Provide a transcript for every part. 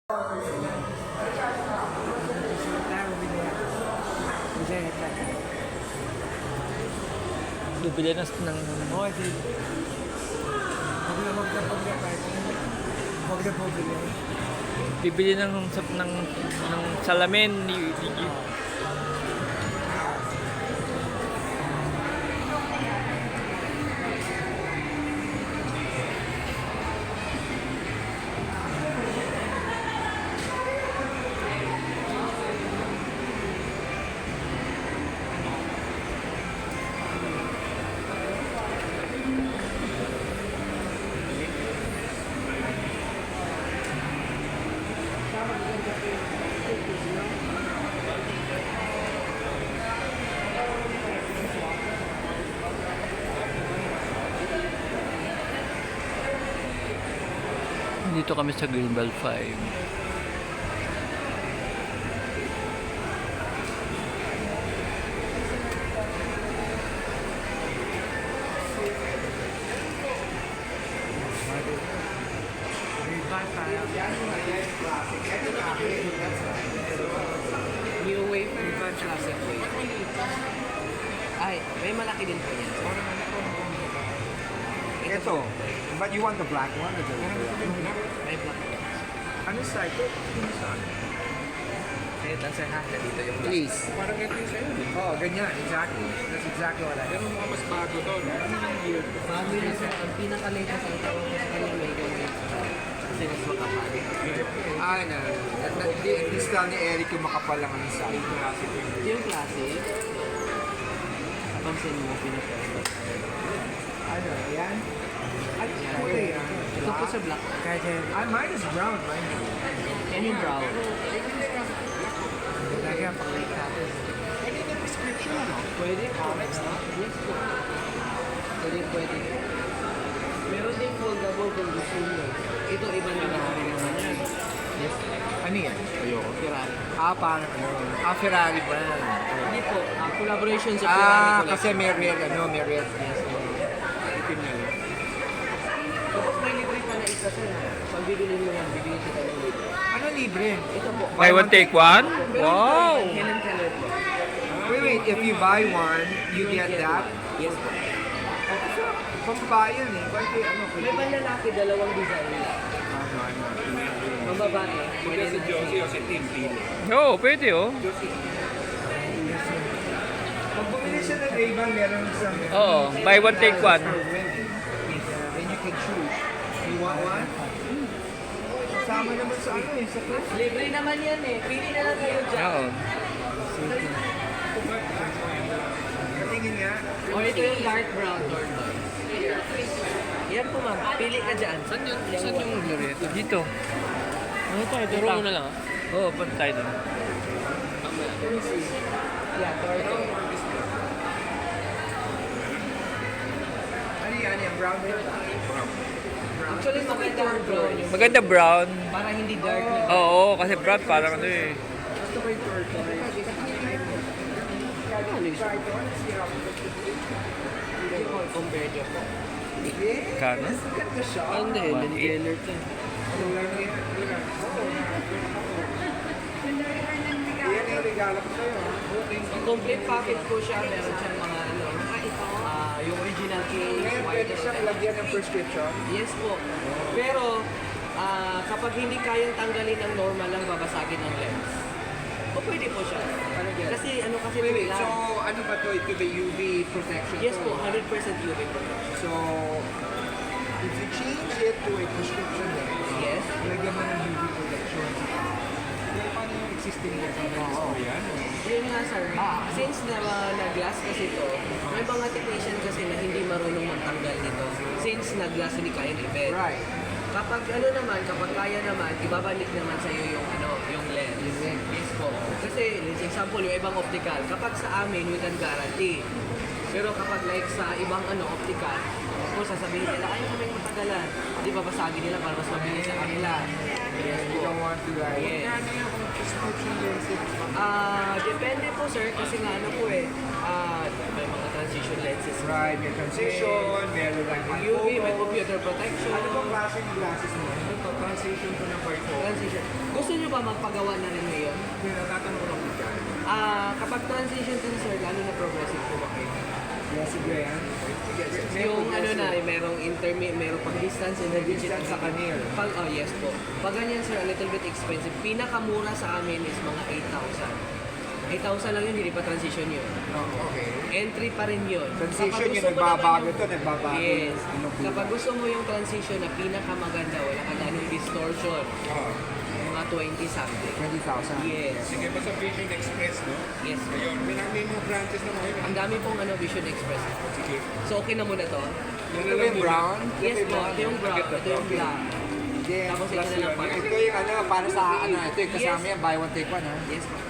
Bibili ng bibili ng salamin Dito kami sa Greenbelt 5. New wafer, classic wafer. Ay, may malaki din po yan. Ito. But you want the black one or the May black po. ano side? Kaya tansan ha, dito yung black. Please. Parang ito yung sa'yo. Oh, ganyan. Exactly. That's exactly what I Pero have. mukhang mas bago to. Ano yung weird? Family sa ang pinaka-latest ang tawag ko sa kanya may ganyan. Kasi mas makapal. Ah, no. Install ni Eric yung makapal lang ang side. Ito yung classic. Pansin mo, pinaka-latest. Ano, yan? Ay, kulay yan. Ito po sa black. Mine is brown. Mine is Yan yung brown. Lagyan pang late natin. Pwede na prescription, ano? Pwede po. Yes po. Pwede. Meron din foldable kung gusto nyo. Ito iba na Ferrari naman yan. Yes. Ano yan? Ayoko. Ferrari. Parang ano? Ferrari brand. Hindi po. Collaboration sa Ferrari. Kasi may real, may real. Itim na lang. Tapos may libre pa na isa sir. Pag bibili mo yan, bibili kita ng libre. Ano libre? Ito po. Buy one take one? Wow! Helen Keller po. Wait. If you buy one, you get that? Yes po. Pambayan eh. Pwede ano? May panlalaki, dalawang design nila. Mambabae. Pwede si Josie o si Tim Pili. Oo, pwede oh. Pag bumili siya ng Ray-Ban, meron isang... Oo, buy one take one. Then you can choose. You want one? Kasama naman sa ano eh, sa class. Libre naman yan eh. Pili na lang kayo dyan. Oo. Katingin nga. O ito yung dark brown tortoise. Yan po ma'am. Pili ka dyan. Saan yung Glorieta? Dito. Ano tayo? Turo mo na lang. Oo, punta tayo doon. Yeah, tortoise. Ano yan? Yung brown hair? Actually, maganda ang brown yung Maganda brown. para hindi dark na. Oo, kasi brown parang ano eh. Gusto ko yung tortoise. Hindi po, compare nyo po. Kano? Ganda siya. Hindi, Helen 1.8. Keller to. Yan yung regalo ko sa'yo. Complete package po siya. Meron siyang mga ano, yung original case, Ngayon white pwede siyang lagyan ng prescription. Yes po. Pero, kapag hindi kayang tanggalin ng normal lang, babasagin ng lens. O pwede po siya. Kasi ano kasi Wait. nila. So, ano ba to? Ito ba UV protection? Yes to? po, 100% UV protection. So, if you change it to a prescription lens, Yes. lagyan mo ng UV protection. Pero paano yung existing lens? Yun nga sir, since na-glass kasi to, may mga technician kasi na hindi marunong magtanggal nito. Since na-glass hindi kayang i-bend. Right. Kapag ano naman, kapag kaya naman, ibabalik naman sa iyo yung ano, yung lens. Yes po. Kasi, let's example, yung ibang optical, kapag sa amin, we can guarantee. Pero kapag like sa ibang ano, optical, kung sasabihin nila, ay kami matagalan. Di ba basagin nila para mas mabilis sa kanila. Yes You po. don't want to like... Yes. Ano yung prescription lenses? Depende po sir, kasi nga ano po may mga transition lenses. Right, may transition, meron like UV, may computer protection. Ano bang klaseng glasses mo? Ito, transition ko ng part 4. Transition. ba magpagawa na rin ngayon? Hindi, natatanong ko lang dyan. Kapag transition din sir, lalo na progressive po ba kayo? Yes, sige yan. Yung ano na, merong intermediate, merong pag-distance, intermediate. Distance sa kanil. Oh yes po. Pag ganyan sir, a little bit expensive. Pinakamura sa amin is mga 8,000. 8,000 lang yun, hindi pa transition yun. Oh, okay. Entry pa rin yun. Transition Kapag yung gusto mo nagbabago naman to, nagbabago. Yes. Yung Kapag gusto mo yung transition na pinakamaganda, wala ka ganong distortion, Oh, mga 20 something. 20,000. Yes. Sige, basta Vision Express, no? Yes. Ayun, may mga branches na ngayon. Ang dami pong Vision Express. Sige. So okay na muna to? Ito ba yung brown? Yes po, ito yung brown, ito yung black. Hindi, Tapos ito na lang pa. ito yung para sa ito yung kasama yan, buy one take one ha. Yes po.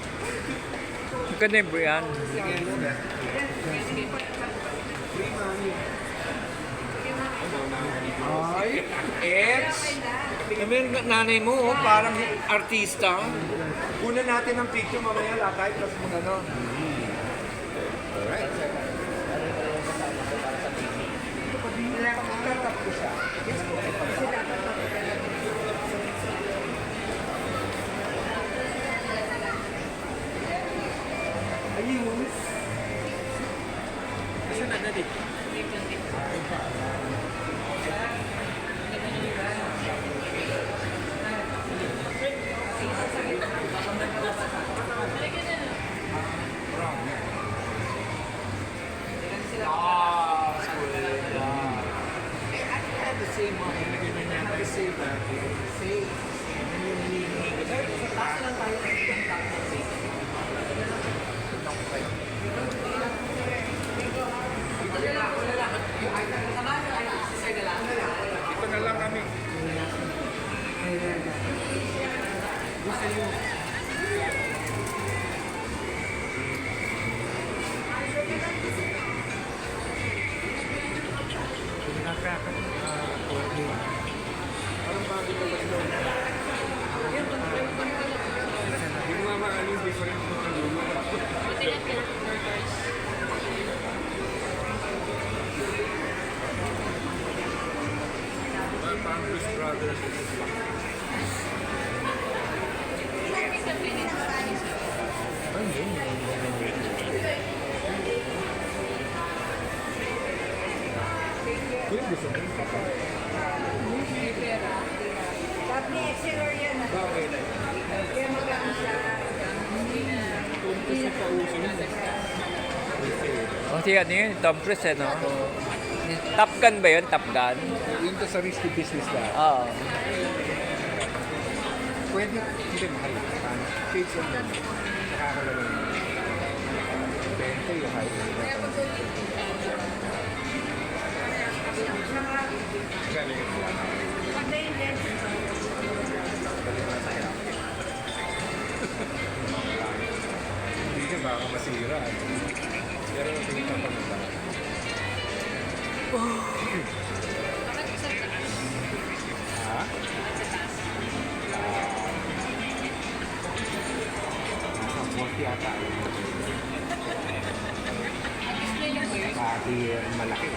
Maganda yung Brian. Ay, X! Kami nanay mo, oh, parang artista. Una natin ang picture mamaya lakay, plus mga ano. Alright. Tatap ko siya. Ayun. Kasi na dito. Ito na lang kami. Yung mga maaling different mo ng lulo. Mga Pampus Brothers. Yung gusto mo? Sabi exterior yan. Bakit? Kaya maganda siya. Tumpos na pauso yun. O, si ano yun? Tom Cruise, no? Top Gun ba yun? Top Gun? Yun to sa risky business lang. Oo. Pwede, hindi mahal. Shades lang yun. Nakakalaman yun. Bente yung height. Galing yun lang. Pagka yung lens. Hindi ka baka masira. Pero tingin ka pa nila. Ha? Nasa 40 ata. Pati malaki.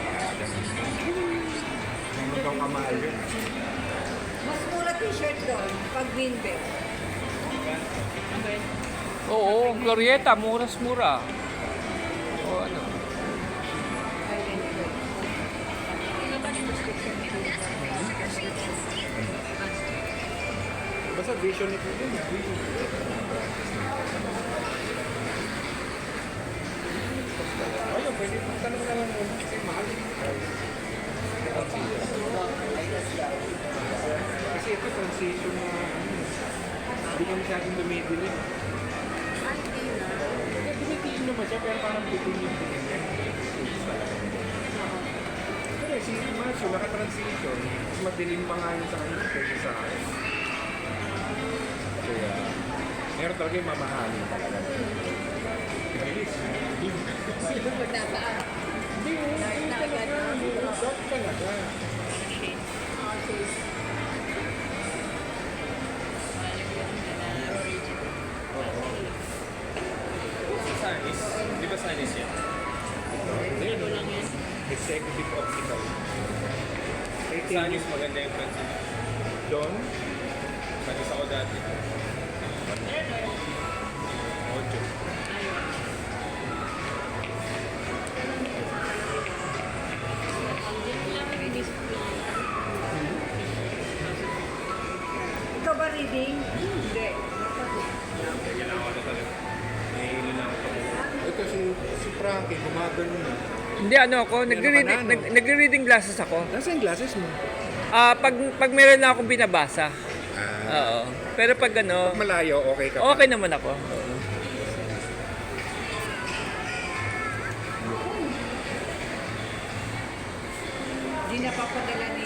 Ano daw kamahal yun? Mas mura t-shirt doon pag Greenbelt. Oo, Glorieta, muras-mura. O ano? Basta vision ito yun. Vision. Ayun, pwede tanong na lang muna kasi mahal. Kasi ito transition na hindi ka masyadong dumibili. Dumitiin naman siya pero parang bitin yung tingin niya. Pero si Macho naka-transition, mas madilim pa nga yun sa kanya kaysa sa akin. Kaya, meron talaga yung mamahalin talaga. Bilis. Pagdapaan. Hindi, hindi talaga. Dark talaga. Sanis? Di ba Sanis yan? Hindi, ano lang yan? Executive Optical. Sanis maganda yung transition. Doon? Sanis ako dati. reading, hindi. Ito si Frankie, gumagano na. Hindi ano ako, nagre-reading, ka na, no? nagre-reading glasses ako. Nasaan yung glasses mo? Pag meron na akong binabasa. Ah, Oo. Pero pag ano, pag malayo, okay ka pa. okay naman ako. Oo. Hindi napapadala